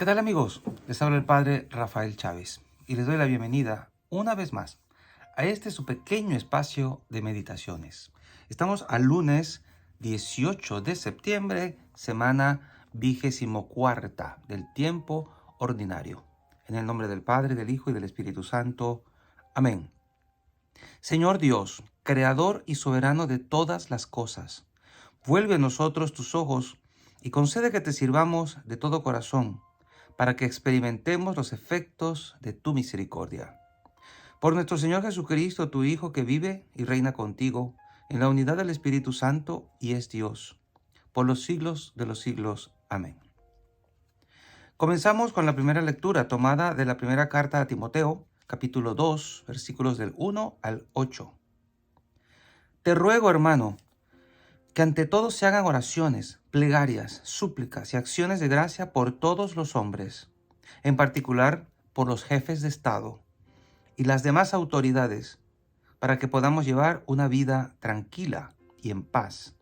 ¿Qué tal, amigos? Les habla el Padre Rafael Chávez y les doy la bienvenida una vez más a este su pequeño espacio de meditaciones. Estamos al lunes 18 de septiembre, semana 24 del tiempo ordinario. En el nombre del Padre, del Hijo y del Espíritu Santo. Amén. Señor Dios, creador y soberano de todas las cosas, vuelve a nosotros tus ojos y concede que te sirvamos de todo corazón, para que experimentemos los efectos de tu misericordia. Por nuestro Señor Jesucristo, tu Hijo, que vive y reina contigo en la unidad del Espíritu Santo y es Dios, por los siglos de los siglos. Amén. Comenzamos con la primera lectura tomada de la primera carta a Timoteo, capítulo 2, versículos del 1 al 8. Te ruego, hermano, que ante todo se hagan oraciones, plegarias, súplicas y acciones de gracia por todos los hombres, en particular por los jefes de Estado y las demás autoridades, para que podamos llevar una vida tranquila y en paz,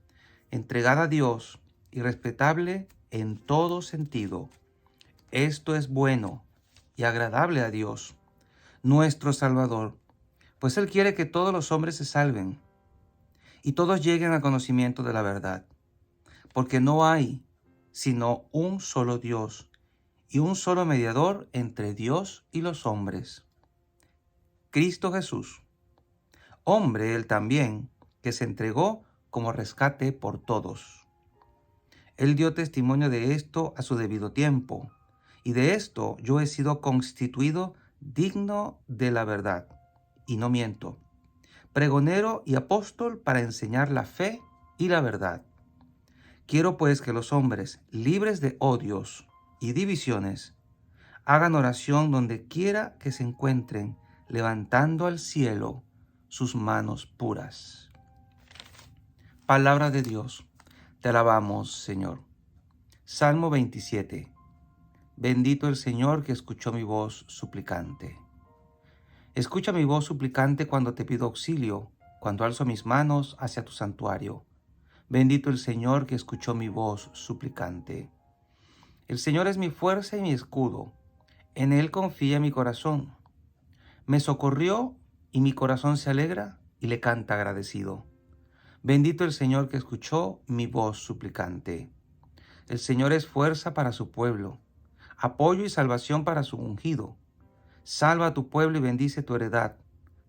entregada a Dios y respetable en todo sentido. Esto es bueno y agradable a Dios, nuestro Salvador, pues Él quiere que todos los hombres se salven y todos lleguen al conocimiento de la verdad, porque no hay sino un solo Dios y un solo mediador entre Dios y los hombres, Cristo Jesús, hombre Él también, que se entregó como rescate por todos. Él dio testimonio de esto a su debido tiempo, y de esto yo he sido constituido digno de la verdad, y no miento, pregonero y apóstol para enseñar la fe y la verdad. Quiero pues que los hombres, libres de odios y divisiones, hagan oración donde quiera que se encuentren, levantando al cielo sus manos puras. Palabra de Dios, te alabamos, Señor. Salmo 27. Bendito el Señor que escuchó mi voz suplicante. Escucha mi voz suplicante cuando te pido auxilio, cuando alzo mis manos hacia tu santuario. Bendito el Señor que escuchó mi voz suplicante. El Señor es mi fuerza y mi escudo. En Él confía mi corazón. Me socorrió y mi corazón se alegra y le canta agradecido. Bendito el Señor que escuchó mi voz suplicante. El Señor es fuerza para su pueblo, apoyo y salvación para su ungido. Salva a tu pueblo y bendice tu heredad.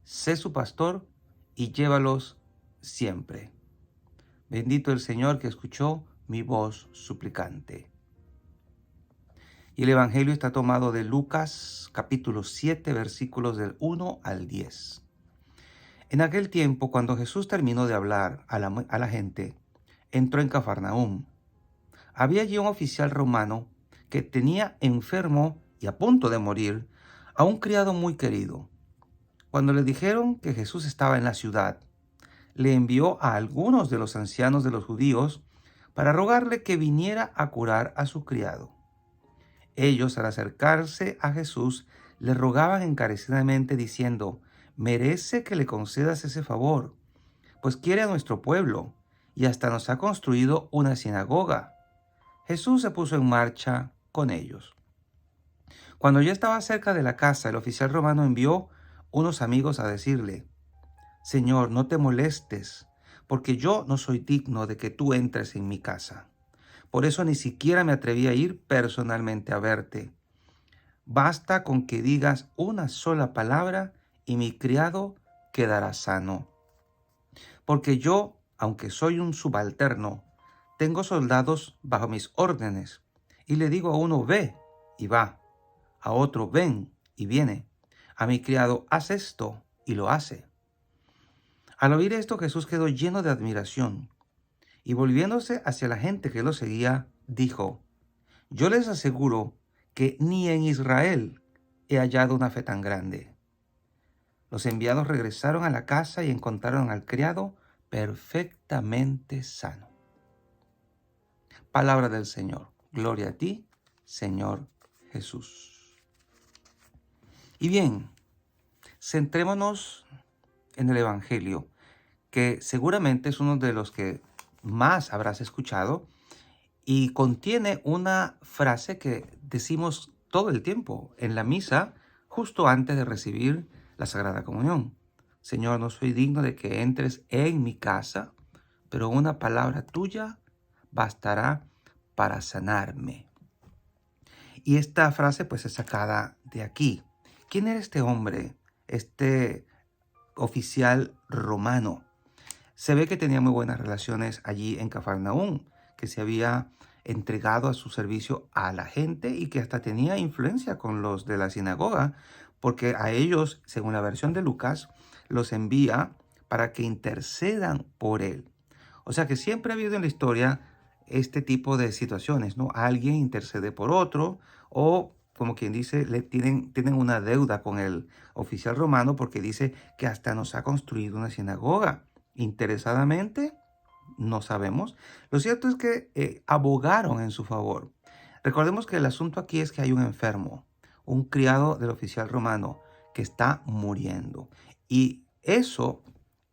Sé su pastor y llévalos siempre. Bendito el Señor que escuchó mi voz suplicante. Y el Evangelio está tomado de Lucas, capítulo 7, versículos del 1 al 10. En aquel tiempo, cuando Jesús terminó de hablar a la gente, entró en Cafarnaúm. Había allí un oficial romano que tenía enfermo y a punto de morir a un criado muy querido. Cuando le dijeron que Jesús estaba en la ciudad, le envió a algunos de los ancianos de los judíos para rogarle que viniera a curar a su criado. Ellos, al acercarse a Jesús, le rogaban encarecidamente diciendo: merece que le concedas ese favor, pues quiere a nuestro pueblo y hasta nos ha construido una sinagoga. Jesús se puso en marcha con ellos. Cuando ya estaba cerca de la casa, el oficial romano envió unos amigos a decirle: Señor, no te molestes, porque yo no soy digno de que tú entres en mi casa. Por eso ni siquiera me atreví a ir personalmente a verte. Basta con que digas una sola palabra y mi criado quedará sano. Porque yo, aunque soy un subalterno, tengo soldados bajo mis órdenes, y le digo a uno: ve, y va; a otro: ven, y viene; a mi criado: haz esto, y lo hace. Al oír esto, Jesús quedó lleno de admiración, y volviéndose hacia la gente que lo seguía, dijo: yo les aseguro que ni en Israel he hallado una fe tan grande. Los enviados regresaron a la casa y encontraron al criado perfectamente sano. Palabra del Señor. Gloria a ti, Señor Jesús. Y bien, centrémonos en el Evangelio, que seguramente es uno de los que más habrás escuchado y contiene una frase que decimos todo el tiempo en la misa, justo antes de recibir la Sagrada Comunión. Señor, no soy digno de que entres en mi casa, pero una palabra tuya bastará para sanarme. Y esta frase pues es sacada de aquí. ¿Quién era este hombre? Este oficial romano. Se ve que tenía muy buenas relaciones allí en Cafarnaúm, que se había entregado a su servicio a la gente y que hasta tenía influencia con los de la sinagoga, porque a ellos, según la versión de Lucas, los envía para que intercedan por él. O sea que siempre ha habido en la historia este tipo de situaciones, ¿no? Alguien intercede por otro o, como quien dice, tienen una deuda con el oficial romano porque dice que hasta nos ha construido una sinagoga. Interesadamente, no sabemos. Lo cierto es que abogaron en su favor. Recordemos que el asunto aquí es que hay un enfermo, un criado del oficial romano que está muriendo. Y eso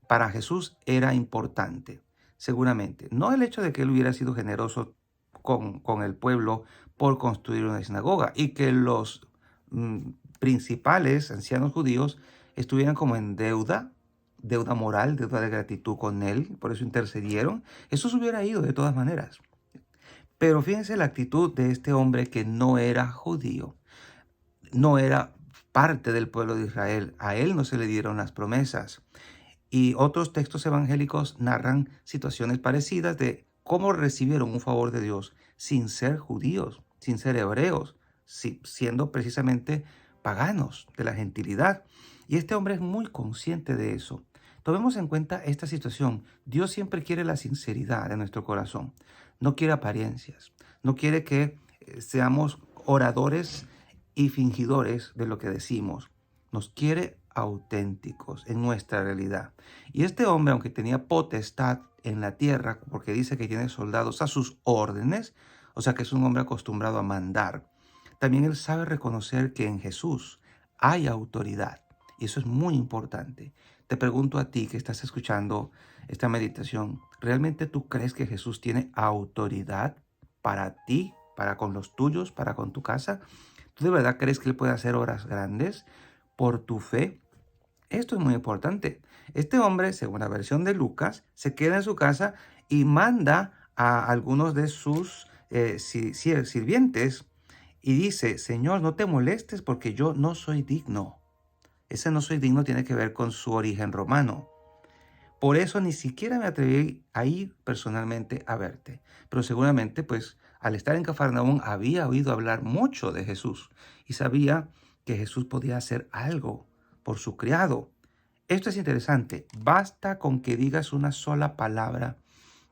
para Jesús era importante, seguramente. No el hecho de que él hubiera sido generoso con el pueblo por construir una sinagoga y que los mm, principales ancianos judíos estuvieran como en deuda moral, deuda de gratitud con él, por eso intercedieron. Eso se hubiera ido de todas maneras. Pero fíjense la actitud de este hombre que no era judío, no era parte del pueblo de Israel. A él no se le dieron las promesas. Y otros textos evangélicos narran situaciones parecidas de cómo recibieron un favor de Dios sin ser judíos, sin ser hebreos, siendo precisamente paganos de la gentilidad. Y este hombre es muy consciente de eso. Tomemos en cuenta esta situación. Dios siempre quiere la sinceridad de nuestro corazón. No quiere apariencias. No quiere que seamos oradores y fingidores de lo que decimos. Nos quiere auténticos en nuestra realidad. Y este hombre, aunque tenía potestad en la tierra, porque dice que tiene soldados a sus órdenes, o sea que es un hombre acostumbrado a mandar, también él sabe reconocer que en Jesús hay autoridad. Y eso es muy importante. Te pregunto a ti que estás escuchando esta meditación, ¿realmente tú crees que Jesús tiene autoridad para ti, para con los tuyos, para con tu casa? ¿Tú de verdad crees que Él puede hacer obras grandes por tu fe? Esto es muy importante. Este hombre, según la versión de Lucas, se queda en su casa y manda a algunos de sus sirvientes y dice, Señor, no te molestes porque yo no soy digno. Ese no soy digno tiene que ver con su origen romano. Por eso ni siquiera me atreví a ir personalmente a verte. Pero seguramente, pues, al estar en Cafarnaúm había oído hablar mucho de Jesús y sabía que Jesús podía hacer algo por su criado. Esto es interesante. Basta con que digas una sola palabra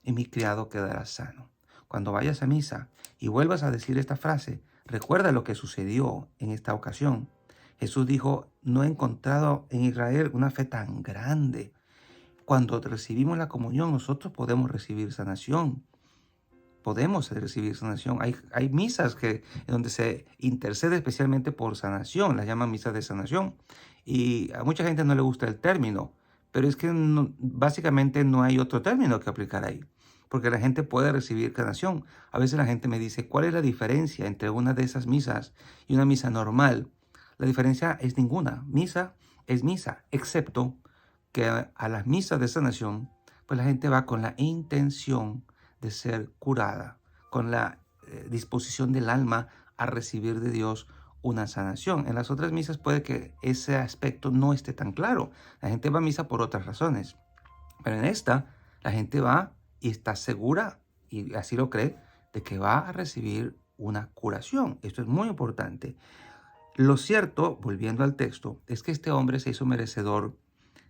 y mi criado quedará sano. Cuando vayas a misa y vuelvas a decir esta frase, recuerda lo que sucedió en esta ocasión. Jesús dijo, no he encontrado en Israel una fe tan grande. Cuando recibimos la comunión, nosotros podemos recibir sanación. Podemos recibir sanación. Hay misas en donde se intercede especialmente por sanación, las llaman misas de sanación. Y a mucha gente no le gusta el término, pero es que básicamente no hay otro término que aplicar ahí, porque la gente puede recibir sanación. A veces la gente me dice, ¿cuál es la diferencia entre una de esas misas y una misa normal? La diferencia es ninguna. Misa es misa, excepto que a las misas de sanación, pues la gente va con la intención de ser curada, con la disposición del alma a recibir de Dios una sanación. En las otras misas puede que ese aspecto no esté tan claro. La gente va a misa por otras razones. Pero en esta, la gente va y está segura, y así lo cree, de que va a recibir una curación. Esto es muy importante. Lo cierto, volviendo al texto, es que este hombre se hizo merecedor,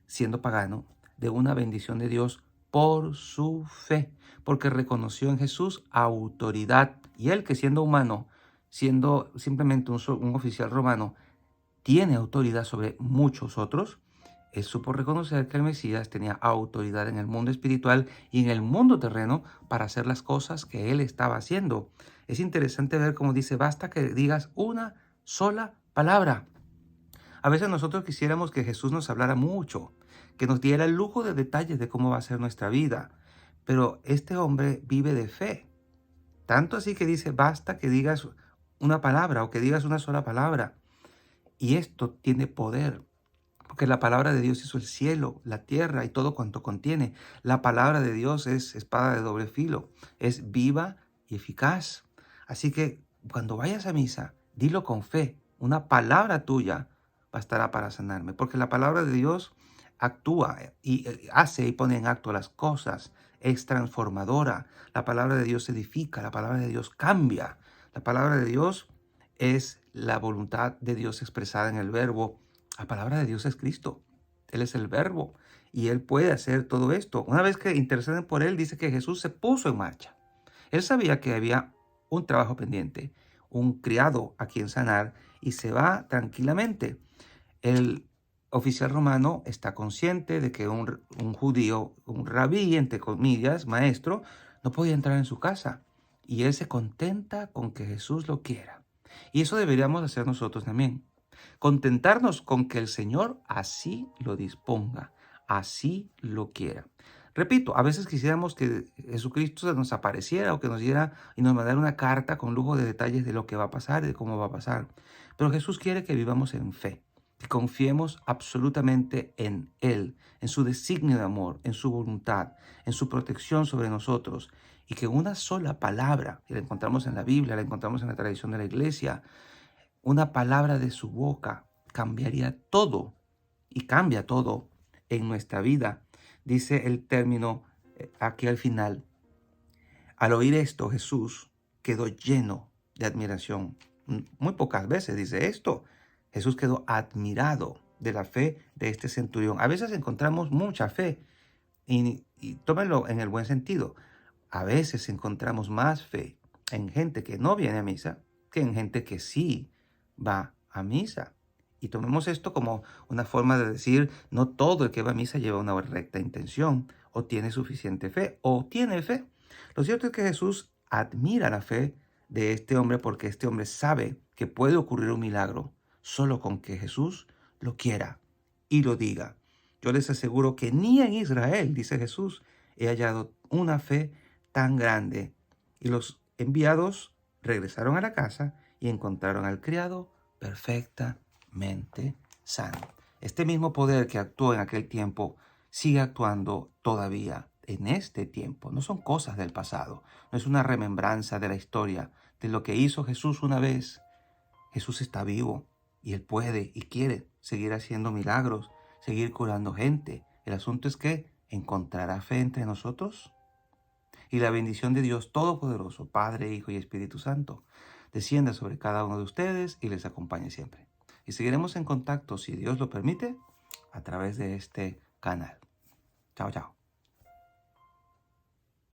siendo pagano, de una bendición de Dios por su fe, porque reconoció en Jesús autoridad. Y él, que siendo humano, siendo simplemente un oficial romano, tiene autoridad sobre muchos otros, él supo reconocer que el Mesías tenía autoridad en el mundo espiritual y en el mundo terreno para hacer las cosas que él estaba haciendo. Es interesante ver cómo dice, basta que digas una sola palabra. A veces nosotros quisiéramos que Jesús nos hablara mucho, que nos diera el lujo de detalles de cómo va a ser nuestra vida. Pero este hombre vive de fe. Tanto así que dice, basta que digas una palabra o que digas una sola palabra. Y esto tiene poder, porque la palabra de Dios hizo el cielo, la tierra y todo cuanto contiene. La palabra de Dios es espada de doble filo, es viva y eficaz. Así que cuando vayas a misa, dilo con fe. Una palabra tuya bastará para sanarme, porque la palabra de Dios actúa y hace y pone en acto las cosas. Es transformadora. La palabra de Dios edifica, la palabra de Dios cambia. La palabra de Dios es la voluntad de Dios expresada en el verbo. La palabra de Dios es Cristo. Él es el verbo y Él puede hacer todo esto. Una vez que interceden por Él, dice que Jesús se puso en marcha. Él sabía que había un trabajo pendiente, un criado a quien sanar, y se va tranquilamente. El oficial romano está consciente de que un judío, un rabí, entre comillas, maestro, no podía entrar en su casa. Y él se contenta con que Jesús lo quiera. Y eso deberíamos hacer nosotros también. Contentarnos con que el Señor así lo disponga, así lo quiera. Repito, a veces quisiéramos que Jesucristo se nos apareciera o que nos diera y nos mandara una carta con lujo de detalles de lo que va a pasar y de cómo va a pasar. Pero Jesús quiere que vivamos en fe, que confiemos absolutamente en Él, en su designio de amor, en su voluntad, en su protección sobre nosotros, y que una sola palabra, y la encontramos en la Biblia, la encontramos en la tradición de la iglesia, una palabra de su boca cambiaría todo y cambia todo en nuestra vida. Dice el término aquí al final. Al oír esto, Jesús quedó lleno de admiración. Muy pocas veces dice esto. Jesús quedó admirado de la fe de este centurión. A veces encontramos mucha fe y tómenlo en el buen sentido. A veces encontramos más fe en gente que no viene a misa que en gente que sí va a misa. Y tomemos esto como una forma de decir, no todo el que va a misa lleva una recta intención, o tiene suficiente fe, o tiene fe. Lo cierto es que Jesús admira la fe de este hombre porque este hombre sabe que puede ocurrir un milagro solo con que Jesús lo quiera y lo diga. Yo les aseguro que ni en Israel, dice Jesús, he hallado una fe tan grande. Y los enviados regresaron a la casa y encontraron al criado perfectamente sano. Este mismo poder que actuó en aquel tiempo sigue actuando todavía en este tiempo. No son cosas del pasado, no es una remembranza de la historia, de lo que hizo Jesús una vez. Jesús está vivo y Él puede y quiere seguir haciendo milagros, seguir curando gente. El asunto es que encontrará fe entre nosotros. Y la bendición de Dios Todopoderoso, Padre, Hijo y Espíritu Santo, descienda sobre cada uno de ustedes y les acompañe siempre. Y seguiremos en contacto, si Dios lo permite, a través de este canal. Chao, chao.